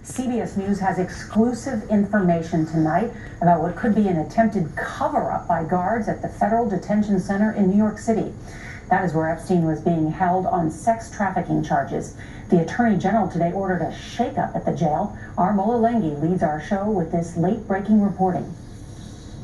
CBS News has exclusive information tonight about what could be an attempted cover-up by guards at the Federal Detention Center in New York City. That is where Epstein was being held on sex trafficking charges. The Attorney General today ordered a shakeup at the jail. Our Mola leads our show with this late-breaking reporting.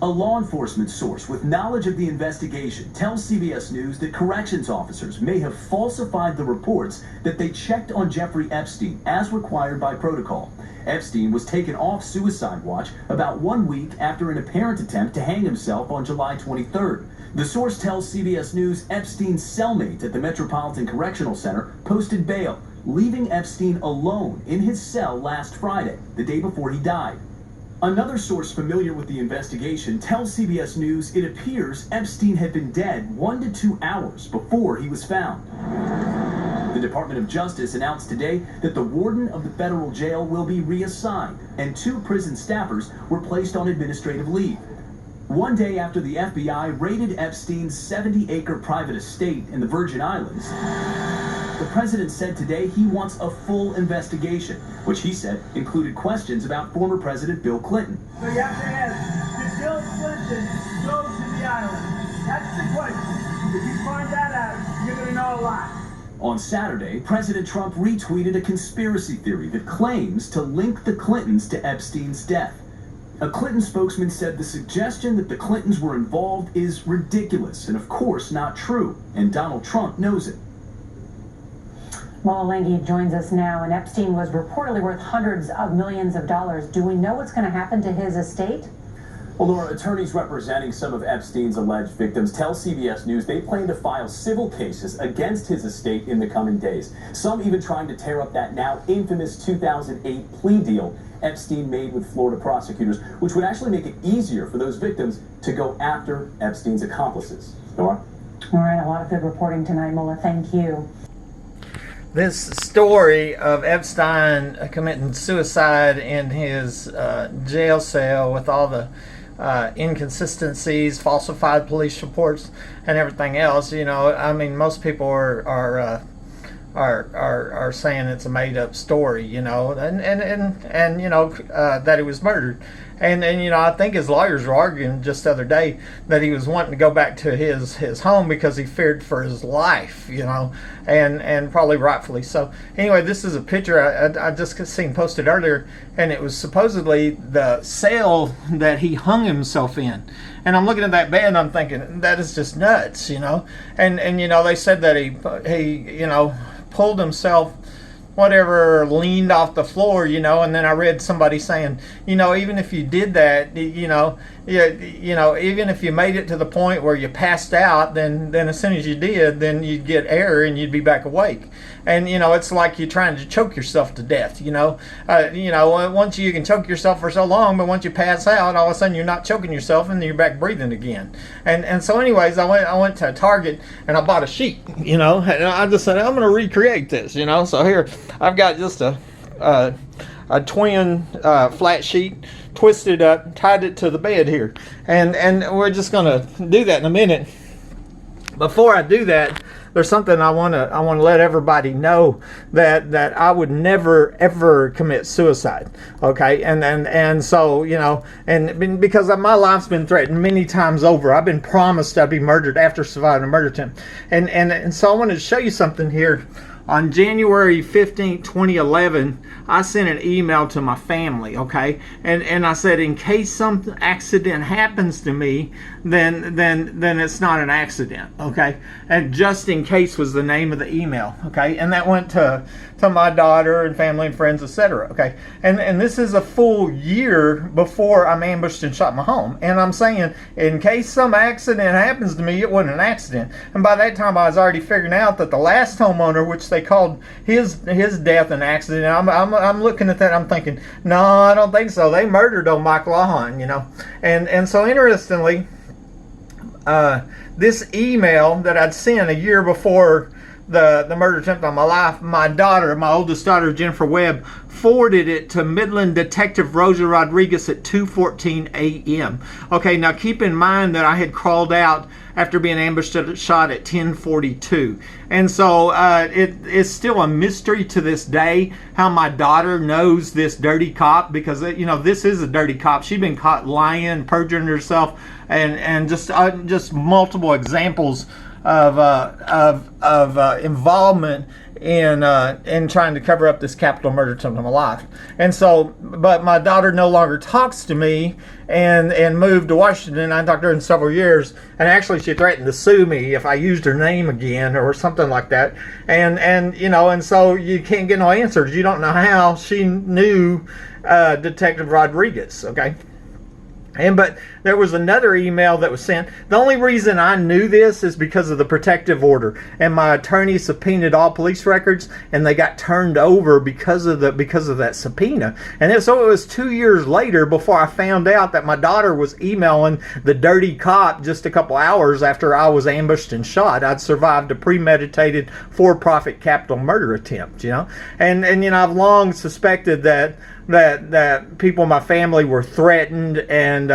A law enforcement source with knowledge of the investigation tells CBS News that corrections officers may have falsified the reports that they checked on Jeffrey Epstein as required by protocol. Epstein was taken off suicide watch about 1 week after an apparent attempt to hang himself on July 23rd. The source tells CBS News Epstein's cellmate at the Metropolitan Correctional Center posted bail, leaving Epstein alone in his cell last Friday, the day before he died. Another source familiar with the investigation tells CBS News it appears Epstein had been dead 1 to 2 hours before he was found. The Department of Justice announced today that the warden of the federal jail will be reassigned, and 2 prison staffers were placed on administrative leave. 1 day after the FBI raided Epstein's 70-acre private estate in the Virgin Islands, the president said today he wants a full investigation, which he said included questions about former President Bill Clinton. So you have to ask, did Bill Clinton go to the island? That's the question. If you find that out, you're going to know a lot. On Saturday, President Trump retweeted a conspiracy theory that claims to link the Clintons to Epstein's death. A Clinton spokesman said the suggestion that the Clintons were involved is ridiculous and of course not true, and Donald Trump knows it. Mola joins us now, and Epstein was reportedly worth hundreds of millions of dollars. Do we know what's going to happen to his estate? Well, Laura, attorneys representing some of Epstein's alleged victims tell CBS News they plan to file civil cases against his estate in the coming days. Some even trying to tear up that now infamous 2008 plea deal Epstein made with Florida prosecutors, which would actually make it easier for those victims to go after Epstein's accomplices. Laura? All right, a lot of good reporting tonight, Mola. Thank you. This story of Epstein committing suicide in his jail cell with all the inconsistencies, falsified police reports, and everything else, you know, I mean, most people are saying it's a made-up story, you know, and you know that he was murdered. And you know, I think his lawyers were arguing just the other day that he was wanting to go back to his home because he feared for his life, you know, and probably rightfully so. Anyway, this is a picture I just seen posted earlier, and it was supposedly the cell that he hung himself in. And I'm looking at that bed and I'm thinking, that is just nuts, you know. And you know, they said that he you know, pulled himself, whatever, leaned off the floor, you know. And then I read somebody saying, you know, even if you did that, you know, even if you made it to the point where you passed out, then as soon as you did, then you'd get air and you'd be back awake. And you know, it's like you're trying to choke yourself to death, you know. Once you can choke yourself for so long, but once you pass out, all of a sudden you're not choking yourself and you're back breathing again. And so anyways, I went to Target and I bought a sheet, you know, and I just said, I'm going to recreate this, you know. So here I've got just a twin flat sheet, twisted up, tied it to the bed here, and we're just gonna do that in a minute. Before I do that, there's something I want to let everybody know, that I would never ever commit suicide, okay? And so, you know, and because my life's been threatened many times over. I've been promised I'd be murdered after surviving a murder attempt, and so I wanted to show you something here. On January 15, 2011, I sent an email to my family, okay? And I said, in case some accident happens to me, then it's not an accident, okay? And just in case was the name of the email, okay? And that went to my daughter and family and friends, etc., okay? And this is a full year before I'm ambushed and shot in my home. And I'm saying, in case some accident happens to me, it wasn't an accident. And by that time, I was already figuring out that the last homeowner, which they called his death an accident, I'm looking at that, I'm thinking, no, I don't think so. They murdered old Mike Lawhon, you know. And so interestingly, this email that I'd sent a year before the murder attempt on my life, my daughter, my oldest daughter, Jennifer Webb, forwarded it to Midland Detective Rosa Rodriguez at 2:14 a.m. Okay, now keep in mind that I had crawled out after being ambushed and shot at 10:42, and so it's still a mystery to this day how my daughter knows this dirty cop, because this is a dirty cop. She'd been caught lying, perjuring herself, and just multiple examples of involvement in trying to cover up this capital murder attempt on my life. And so, but my daughter no longer talks to me and moved to Washington. I talked to her in several years, and actually she threatened to sue me if I used her name again or something like that. And so you can't get no answers. You don't know how she knew Detective Rodriguez, okay? But there was another email that was sent. The only reason I knew this is because of the protective order, and my attorney subpoenaed all police records, and they got turned over because of that subpoena. And so it was 2 years later before I found out that my daughter was emailing the dirty cop just a couple hours after I was ambushed and shot. I'd survived a premeditated for-profit capital murder attempt, and I've long suspected that people in my family were threatened, and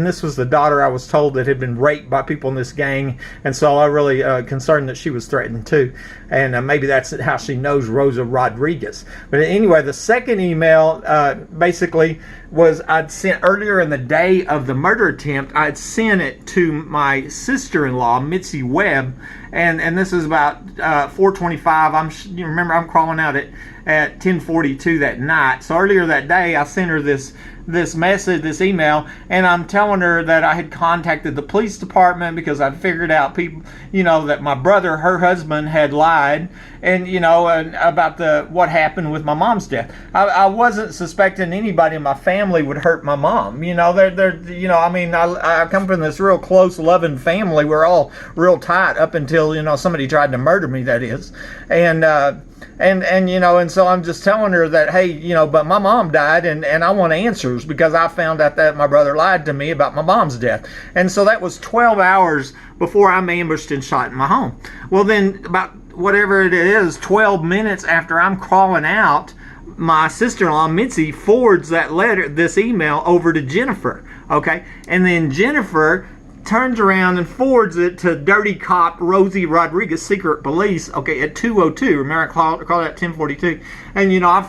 this was the daughter, I was told, that had been raped by people in this gang, and so I really concerned that she was threatened too, and maybe that's how she knows Rosa Rodriguez. But anyway, the second email basically was I'd sent earlier in the day of the murder attempt. I'd sent it to my sister-in-law, Mitzi Webb, and this is about 4:25. Remember, I'm crawling out at 10:42 that night. So earlier that day, I sent her this message, this email, and I'm telling her that I had contacted the police department because I figured out people, that my brother, her husband, had lied, and about what happened with my mom's death. I wasn't suspecting anybody in my family would hurt my mom. I come from this real close, loving family. We're all real tight up until somebody tried to murder me. That is, and so I'm just telling her that, hey, but my mom died, and I want answers because I found out that my brother lied to me about my mom's death. And so that was 12 hours before I'm ambushed and shot in my home. Well, then about whatever it is, 12 minutes after I'm crawling out, my sister-in-law, Mitzi, forwards this email over to Jennifer, okay? And then Jennifer turns around and forwards it to dirty cop Rosie Rodriguez, secret police, okay, at 2:02. Remember, I called at 10:42. And, I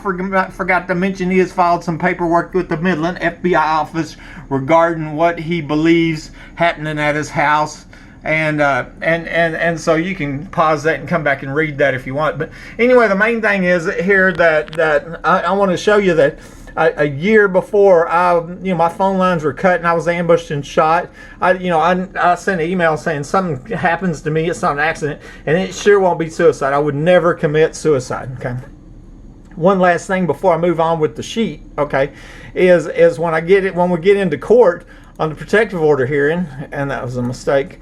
forgot to mention he has filed some paperwork with the Midland FBI office regarding what he believes happening at his house. And so you can pause that and come back and read that if you want. But anyway, the main thing is here that I want to show you that a year before my phone lines were cut and I was ambushed and shot, I sent an email saying something happens to me, it's not an accident, and it sure won't be suicide. I would never commit suicide. Okay. One last thing before I move on with the sheet, okay, is when we get into court on the protective order hearing, and that was a mistake.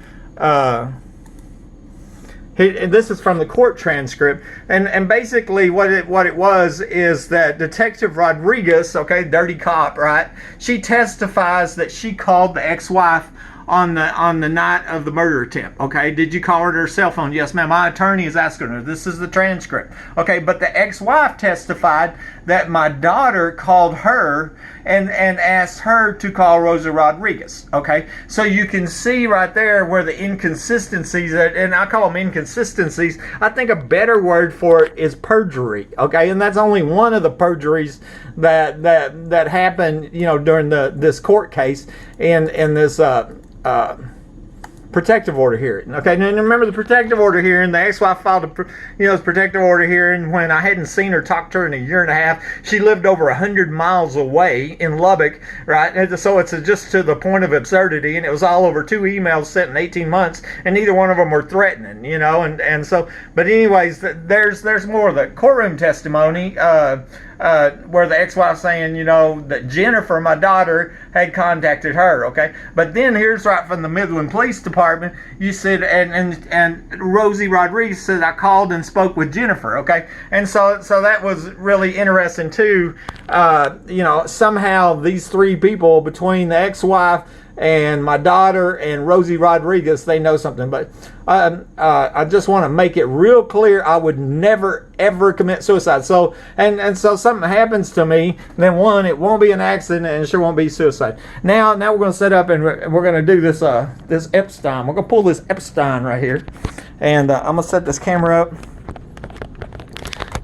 This is from the court transcript, and basically what it was is that Detective Rodriguez, okay, dirty cop, right? She testifies that she called the ex-wife on the night of the murder attempt. Okay, did you call her to her cell phone? Yes, ma'am. My attorney is asking her. This is the transcript. Okay, but the ex-wife testified that my daughter called her and asked her to call Rosa Rodriguez. Okay, so you can see right there where the inconsistencies, and I call them inconsistencies. I think a better word for it is perjury. Okay, and that's only one of the perjuries that happened, during this court case in this protective order hearing. Okay, now remember the protective order hearing, the ex-wife filed this protective order hearing when I hadn't seen her, talked to her in a year and a half. She lived over 100 miles away in Lubbock, right? And so it's just to the point of absurdity, and it was all over 2 emails sent in 18 months, and neither one of them were threatening, and so, but anyways, there's more of the courtroom testimony, where the ex-wife saying, that Jennifer, my daughter, had contacted her, okay? But then here's right from the Midland Police Department, you said, and Rosie Rodriguez said, I called and spoke with Jennifer, okay? And so that was really interesting too. Somehow these 3 people, between the ex-wife, and my daughter and Rosie Rodriguez, they know something. But I just want to make it real clear, I would never ever commit suicide. So and so something happens to me, then one, it won't be an accident, and it sure won't be suicide. Now we're going to set up and we're going to do this this Epstein. We're going to pull this Epstein right here, and I'm going to set this camera up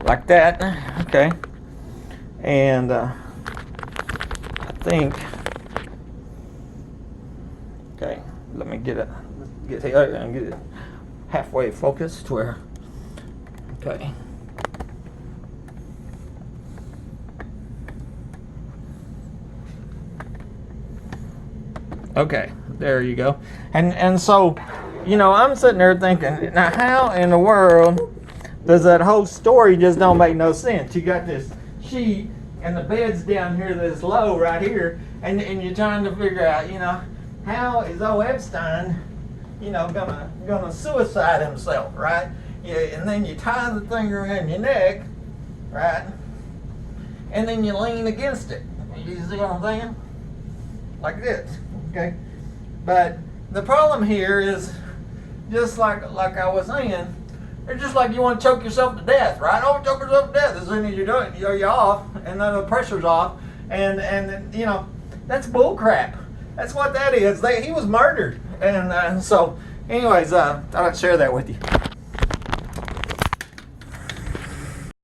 like that. Okay, and I think. Okay, let me get it halfway focused where. Okay. Okay, there you go. And so, you know, I'm sitting there thinking, now how in the world does that whole story just don't make no sense? You got this sheet and the bed's down here that's low right here, and you're trying to figure out, you know, how is old Epstein, you know, gonna suicide himself, right? Yeah, and then you tie the thing around your neck, right? And then you lean against it. You see what I'm saying? Like this, okay? But the problem here is, just like I was saying, it's just like you want to choke yourself to death, right? Oh, choke yourself to death. As soon as you do it, you're off, and then the pressure's off, and you know, that's bull crap. That's what that is. He was murdered. And so, anyways, thought I'd share that with you.